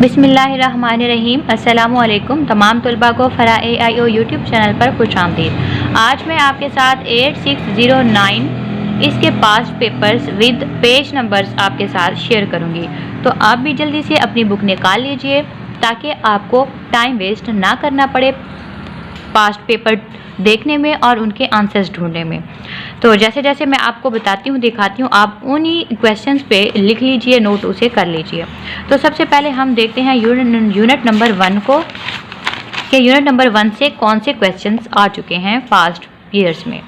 बिस्मिल्लाहिर्रहमानिर्रहीम। अस्सलामुअलैकुम तमाम तलबा को फ़रा AIO यूट्यूब चैनल पर खुशामदीद। आज मैं आपके साथ 8609 इसके past papers with page numbers आपके साथ शेयर करूंगी, तो आप भी जल्दी से अपनी बुक निकाल लीजिए ताकि आपको टाइम वेस्ट ना करना पड़े पास्ट पेपर देखने में और उनके आंसर्स ढूंढने में। तो जैसे जैसे मैं आपको बताती हूँ, दिखाती हूँ, आप उन्हीं क्वेश्चंस पे लिख लीजिए, नोट उसे कर लीजिए। तो सबसे पहले हम देखते हैं यूनिट नंबर 1 को कि यूनिट नंबर 1 से कौन से क्वेश्चंस आ चुके हैं पास्ट ईयर्स में।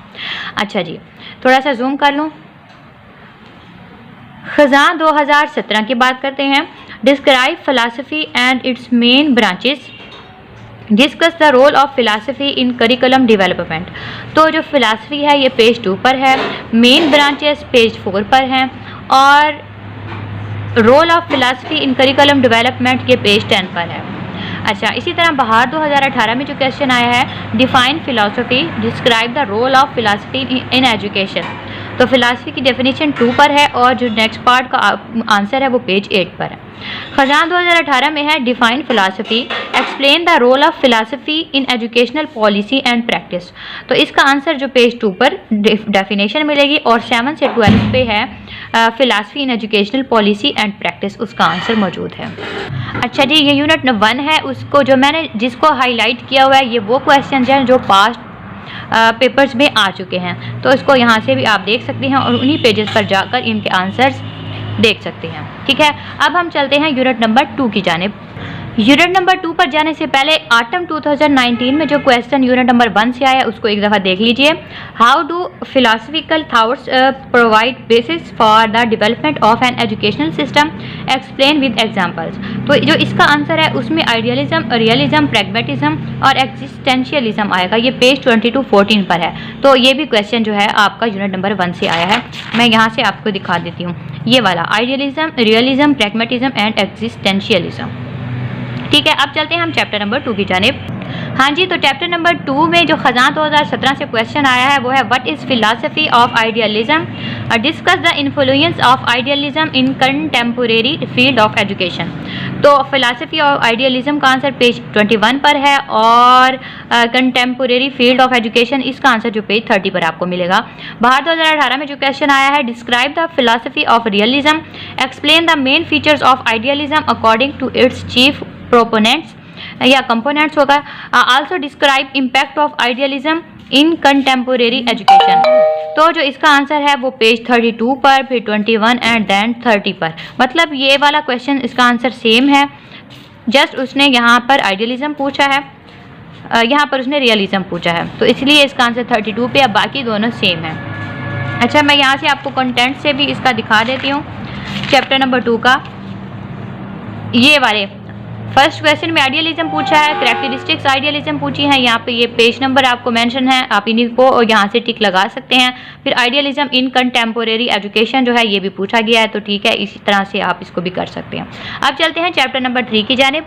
अच्छा जी, थोड़ा सा जूम कर लूँ। खजान 2017 की बात करते हैं। Describe philosophy and its main branches, discuss the role of philosophy in curriculum development. तो जो फिलासफी है ये पेज 2 पर है, मेन ब्रांचेस पेज 4 पर हैं और role of philosophy in curriculum development ये पेज 10 पर है। अच्छा, इसी तरह बाहर 2018 में जो क्वेश्चन आया है, define philosophy, describe the role of philosophy in education. तो फिलासफी की डेफिनेशन 2 पर है और जो नेक्स्ट पार्ट का आंसर है वो पेज 8 पर है। खजान 2018 में है define philosophy, explain the role of philosophy in educational policy and practice. तो इसका आंसर जो पेज 2 पर डेफिनेशन मिलेगी और 7 से 12 पे है philosophy in educational policy and practice, उसका आंसर मौजूद है। अच्छा जी, ये यूनिट 1 है, उसको जो मैंने जिसको हाईलाइट किया हुआ है ये वो क्वेश्चन हैं जो पास्ट पेपर्स में आ चुके हैं। तो इसको यहाँ से भी आप देख सकते हैं और उन्हीं पेजेस पर जाकर इनके आंसर्स देख सकते हैं। ठीक है, अब हम चलते हैं यूनिट नंबर 2 की जानिब। यूनिट नंबर 2 पर जाने से पहले ऑटम 2019 में जो क्वेश्चन यूनिट नंबर 1 से आया उसको एक दफ़ा देख लीजिए। How do philosophical thoughts provide basis for the development of an educational system, explain with examples. तो जो इसका आंसर है उसमें आइडियलिज्म, रियलिज्म, प्रैग्मेटिज्म और एक्जिस्टेंशियलिज्म आएगा। ये पेज 22-14 पर है। तो ये भी क्वेश्चन जो है आपका यूनिट नंबर 1 से आया है। मैं यहाँ से आपको दिखा देती हूँ, ये वाला idealism, realism, pragmatism and existentialism. ठीक है, अब चलते हैं हम चैप्टर नंबर 2 की जानिब। हाँ जी, तो चैप्टर नंबर 2 में जो खजान 2017 से क्वेश्चन आया है वो है what is philosophy of idealism, discuss the influence of idealism in contemporary field of education. तो फिलासफी ऑफ आइडियलिज्म का आंसर पेज 21 पर है और कंटेम्पोरेरी फील्ड ऑफ एजुकेशन इसका आंसर जो पेज 30 पर आपको मिलेगा। बाहर 2018 में जो क्वेश्चन आया है, describe the philosophy of realism, explain the main features of idealism according to its chief proponents या कंपोनेंट्स होगा। Also describe impact of idealism in contemporary education. तो जो इसका आंसर है वो पेज 32 पर, फिर 21 एंड देन 30 पर। मतलब ये वाला क्वेश्चन इसका आंसर सेम है, जस्ट उसने यहाँ पर आइडियलिज्म पूछा है, यहाँ पर उसने रियलिज्म पूछा है, तो इसलिए इसका आंसर 32 पे, अब बाकी दोनों सेम है। अच्छा, मैं यहाँ से आपको कंटेंट से भी इसका दिखा देती हूँ चैप्टर नंबर 2 का। ये वाले फर्स्ट क्वेश्चन में आइडियलिज्म पूछा है, कैरेक्टरिस्टिक्स आइडियलिज्म पूछी है, यहाँ पे ये पेज नंबर आपको मेंशन है, आप इन्हीं को और यहाँ से टिक लगा सकते हैं। फिर आइडियलिज्म इन कंटेम्पोरेरी एजुकेशन जो है ये भी पूछा गया है, तो ठीक है, इसी तरह से आप इसको भी कर सकते हैं। अब चलते हैं चैप्टर नंबर 3 की जानिब।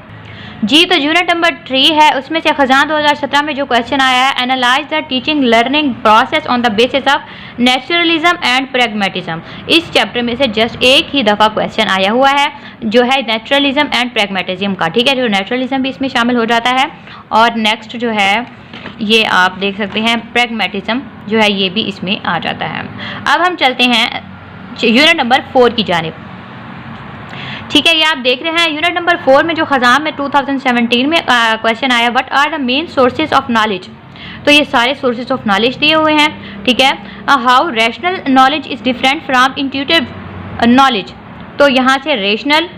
जी, तो यूनिट नंबर 3 है, उसमें से खजान 2017 में जो क्वेश्चन आया है, analyse the teaching learning process on the basis of naturalism and pragmatism. इस चैप्टर में से जस्ट एक ही दफ़ा क्वेश्चन आया हुआ है जो है नेचुरलिज्म एंड प्रैग्मेटिज्म का। ठीक है, जो नेचुरलिज्म भी इसमें शामिल हो जाता है और नेक्स्ट जो है ये आप देख सकते हैं प्रैग्मेटिज्म जो है ये भी इसमें आ जाता है। अब हम चलते हैं यूनिट नंबर 4 की जानिब। ठीक है, ये आप देख रहे हैं यूनिट नंबर 4 में जो खजान में 2017 में क्वेश्चन आया, what are the main sources of knowledge. तो ये सारे सोर्सेज ऑफ नॉलेज दिए हुए हैं। ठीक है, how rational knowledge is different from intuitive knowledge. तो यहाँ से रेशनल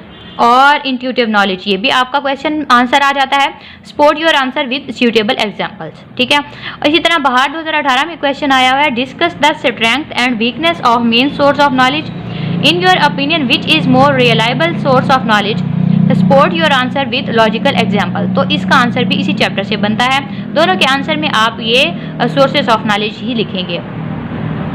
और इंट्यूटिव नॉलेज ये भी आपका क्वेश्चन आंसर आ जाता है। Support your answer with suitable examples. ठीक है, इसी तरह बाहर 2018 में क्वेश्चन आया हुआ है, discuss the strength and weakness of main source of knowledge, in your opinion which is more reliable source of knowledge, support your answer with logical example. तो इसका आंसर भी इसी चैप्टर से बनता है। दोनों के आंसर में आप ये सोर्सेज ऑफ नॉलेज ही लिखेंगे।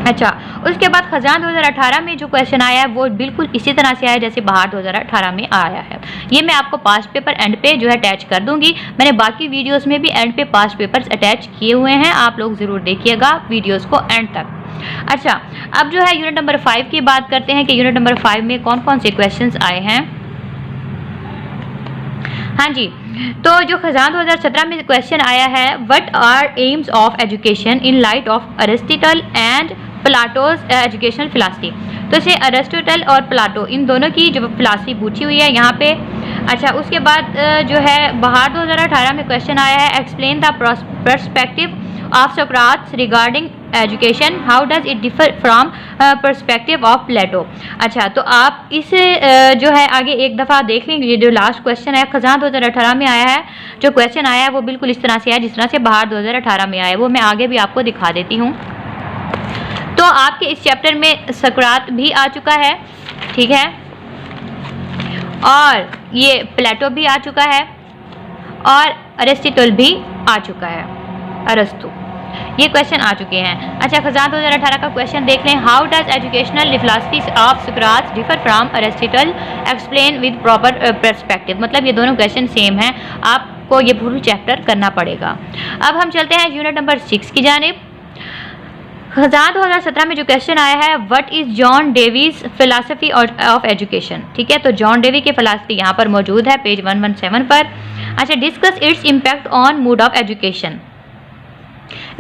अच्छा, उसके बाद खजान 2018 में जो क्वेश्चन आया है वो बिल्कुल इसी तरह से आया जैसे बाहर 2018 में आया है। ये मैं आपको पास्ट पेपर एंड पे जो है अटैच कर दूंगी। मैंने बाकी वीडियोस में भी एंड पे पास्ट पेपर्स अटैच किए हुए हैं, आप लोग ज़रूर देखिएगा वीडियोस को एंड तक। अच्छा, अब जो है यूनिट नंबर 5 की बात करते हैं कि यूनिट नंबर 5 में कौन कौन से क्वेश्चंस आए हैं। हाँ जी, तो जो खजान 2017 में क्वेश्चन आया है, what are aims of education in light of Aristotle and Plato's educational philosophy. तो इसे अरिस्टोटल और प्लाटो इन दोनों की जो फिलासफी पूछी हुई है यहाँ पे। अच्छा, उसके बाद जो है बाहर 2018 में क्वेश्चन आया है, explain the perspective of Socrates regarding education, how does it differ from perspective of Plato. अच्छा, तो आप इस जो है आगे एक दफ़ा देख लेंगे। ये जो लास्ट क्वेश्चन है खजान 2018 में आया है, जो क्वेश्चन आया है वो बिल्कुल इस तरह से है जिस तरह से बाहर 2018 में आया है, वो मैं आगे भी आपको दिखा देती हूँ। तो आपके इस चैप्टर में सोक्रात भी आ चुका है, ठीक है, और ये प्लेटो भी आ चुका है, और अरिस्टोटल भी आ चुका है, अरस्तु, ये क्वेश्चन आ चुके हैं। अच्छा, खजान 2018 का क्वेश्चन देख लें, how does educational philosophies of Socrates differ from Aristotle, explain with proper perspective. मतलब ये दोनों क्वेश्चन सेम हैं, आपको ये पूरा चैप्टर करना पड़ेगा। अब हम चलते हैं यूनिट नंबर 6 की जानिब। खजान 2017 में जो क्वेश्चन आया है, what is John Dewey's philosophy of education. ठीक है, तो जॉन डेवी की फिलासफी यहाँ पर मौजूद है पेज 117 पर। अच्छा, discuss its impact on mood off education.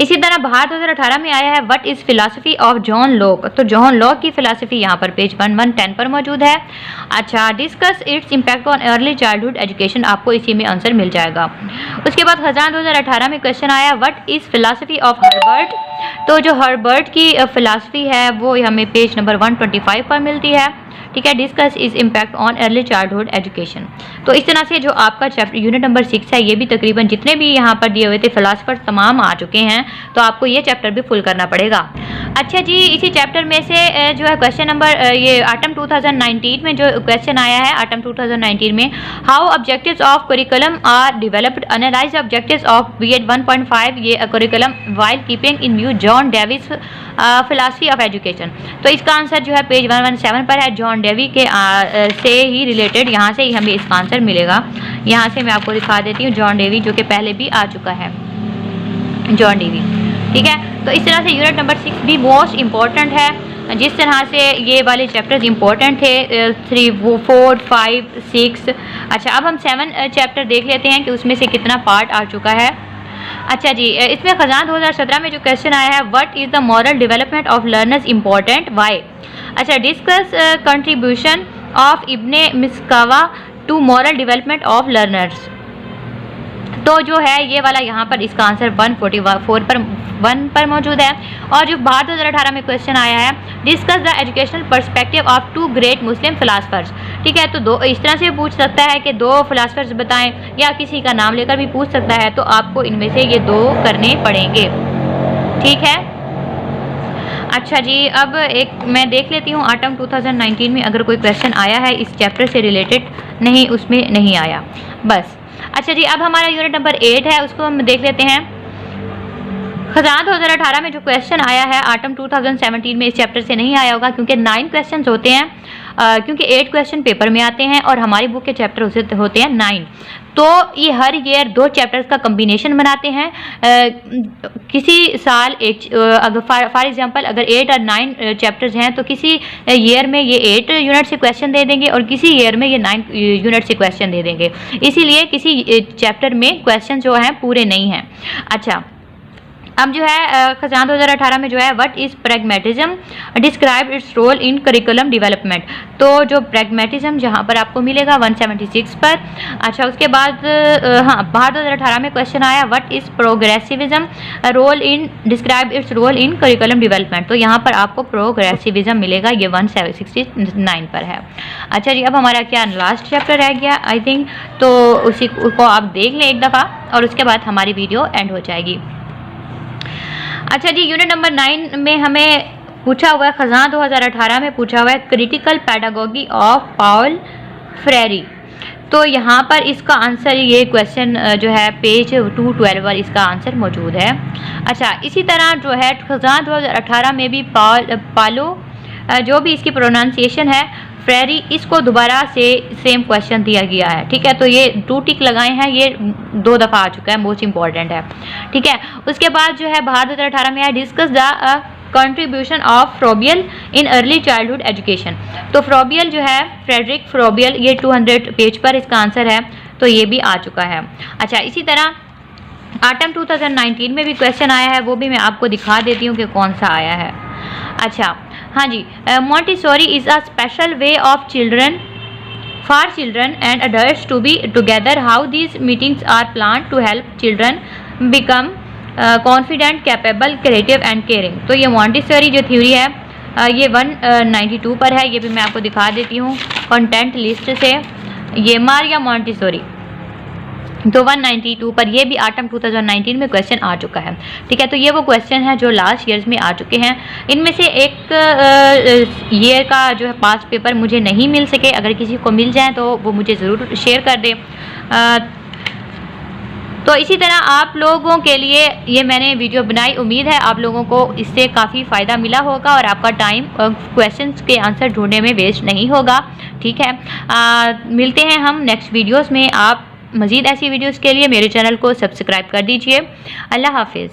इसी तरह बाहर 2018 में आया है, what is philosophy of John Locke. तो जॉन लॉक की फिलासफी यहाँ पर पेज 1110 पर मौजूद है। अच्छा, discuss its impact on early childhood education, आपको इसी में आंसर मिल जाएगा। उसके बाद खजान 2018 में क्वेश्चन आया, what is philosophy of Herbert. तो जो हर्बर्ट की फिलासफी है वो हमें पेज नंबर 125 पर मिलती है। ठीक है, discuss is impact on early childhood education. तो इस तरह से जो आपका चैप्टर यूनिट नंबर 6 है, ये भी तकरीबन जितने भी यहाँ पर दिए हुए थे फिलासफर तमाम आ चुके हैं, तो आपको ये चैप्टर भी फुल करना पड़ेगा। अच्छा जी, इसी चैप्टर में से जो है क्वेश्चन नंबर ये आटम 2019 में जो क्वेश्चन आया है, आटम 2019 में, how objectives of curriculum are developed, analyse objectives of BEd 1.5 ये curriculum while keeping in view John Dewey's philosophy of education. तो इसका आंसर जो है पेज 117 पर है, जॉन डेवी के से ही रिलेटेड, यहाँ से ही हमें इसका आंसर मिलेगा। यहाँ से मैं आपको दिखा देती हूँ, जॉन डेवी जो कि पहले भी आ चुका है, जॉन डेवी। ठीक है, तो इस तरह से यूनिट नंबर 6 भी मोस्ट इम्पॉर्टेंट है। जिस तरह से ये वाले चैप्टर्स इम्पोर्टेंट थे 3, 4, 5, 6। अच्छा, अब हम 7 चैप्टर देख लेते हैं कि उसमें से कितना पार्ट आ चुका है। अच्छा जी, इसमें खजान 2017 में जो क्वेश्चन आया है, what is the moral development of learners important, why. अच्छा, discuss contribution of Ibn Miskawayh to moral development of learners. तो जो है ये वाला यहाँ पर इसका आंसर 144 पर मौजूद है। और जो बाहर 2018 में क्वेश्चन आया है, discuss the educational perspective of 2 great Muslim philosophers. ठीक है, तो दो इस तरह से पूछ सकता है कि 2 फिलासफर्स बताएं, या किसी का नाम लेकर भी पूछ सकता है, तो आपको इनमें से ये 2 करने पड़ेंगे। ठीक है, अच्छा जी, अब एक मैं देख लेती हूँ आटम 2019 में अगर कोई क्वेश्चन आया है इस चैप्टर से रिलेटेड। नहीं, उसमें नहीं आया बस। अच्छा जी, अब हमारा यूनिट नंबर 8 है, उसको हम देख लेते हैं। खजान 2018 में जो क्वेश्चन आया है आटम 2017 में इस चैप्टर से नहीं आया होगा, क्योंकि 9 क्वेश्चन होते हैं, क्योंकि 8 क्वेश्चन पेपर में आते हैं और हमारी बुक के चैप्टर होते हैं 9। तो ये हर ईयर 2 चैप्टर्स का कम्बिनेशन बनाते हैं। किसी साल अगर फॉर एग्जांपल अगर 8 और 9 चैप्टर्स हैं, तो किसी ईयर में ये 8 यूनिट से क्वेश्चन दे देंगे और किसी ईयर में ये 9 यूनिट से क्वेश्चन दे देंगे। इसीलिए किसी चैप्टर में क्वेश्चन जो हैं पूरे नहीं हैं। अच्छा, अब जो है खजान 2018 में जो है, what is pragmatism, describe its role in curriculum development. तो जो प्रैग्मेटिज्म जहाँ पर आपको मिलेगा 176 पर। अच्छा, उसके बाद हाँ, बाहर 2018 में क्वेश्चन आया, what is progressivism role in, describe its role in curriculum development. तो यहाँ पर आपको प्रोग्रेसिविज्म मिलेगा, ये 169 पर है। अच्छा जी, अब हमारा क्या लास्ट चैप्टर रह गया आई थिंक, तो उसी को आप देख लें एक दफ़ा और उसके बाद हमारी वीडियो एंड हो जाएगी। अच्छा जी, यूनिट नंबर 9 में हमें पूछा हुआ है, खजान 2018 में पूछा हुआ है, क्रिटिकल पैडागोगी ऑफ पॉल फ्रेरी। तो यहाँ पर इसका आंसर, ये क्वेश्चन जो है पेज 212 पर इसका आंसर मौजूद है। अच्छा, इसी तरह जो है खजान 2018 में भी पालो जो भी इसकी प्रोनाउंसिएशन है, फ्रेरी, इसको दोबारा से सेम क्वेश्चन दिया गया है। ठीक है, तो ये 2 टिक लगाए हैं, ये 2 दफ़ा आ चुका है, मोस्ट इंपॉर्टेंट है। ठीक है, उसके बाद जो है बाहर 2018 में है, discuss the contribution of Froebel in early childhood education. तो फ्रोबियल जो है, फ्रेडरिक फ्रोबियल, ये 200 पेज पर इसका आंसर है। तो ये भी आ चुका है। अच्छा, इसी तरह ऑटम 2019 में भी क्वेश्चन आया है, वो भी मैं आपको दिखा देती हूँ कि कौन सा आया है। अच्छा हाँ जी, Montessori is a special way of children for children and adults to be together. How these meetings are planned to help children become confident, capable, creative and caring. तो ये मॉन्टेसरी जो थ्योरी है ये 192 पर है, ये भी मैं आपको दिखा देती हूँ कंटेंट लिस्ट से। ये मारिया मॉन्टेसोरी तो 192 पर ये भी ऑटम 2019 में क्वेश्चन आ चुका है। ठीक है, तो ये वो क्वेश्चन है जो लास्ट ईयर्स में आ चुके हैं। इनमें से एक ईयर का जो है पास पेपर मुझे नहीं मिल सके, अगर किसी को मिल जाए तो वो मुझे ज़रूर शेयर कर दे। तो इसी तरह आप लोगों के लिए ये मैंने वीडियो बनाई, उम्मीद है आप लोगों को इससे काफ़ी फ़ायदा मिला होगा और आपका टाइम क्वेश्चंस के आंसर ढूंढने में वेस्ट नहीं होगा। ठीक है, मिलते हैं हम नेक्स्ट वीडियोस में। आप मज़ीद ऐसी वीडियोस के लिए मेरे चैनल को सब्सक्राइब कर दीजिए। अल्लाह हाफिज़।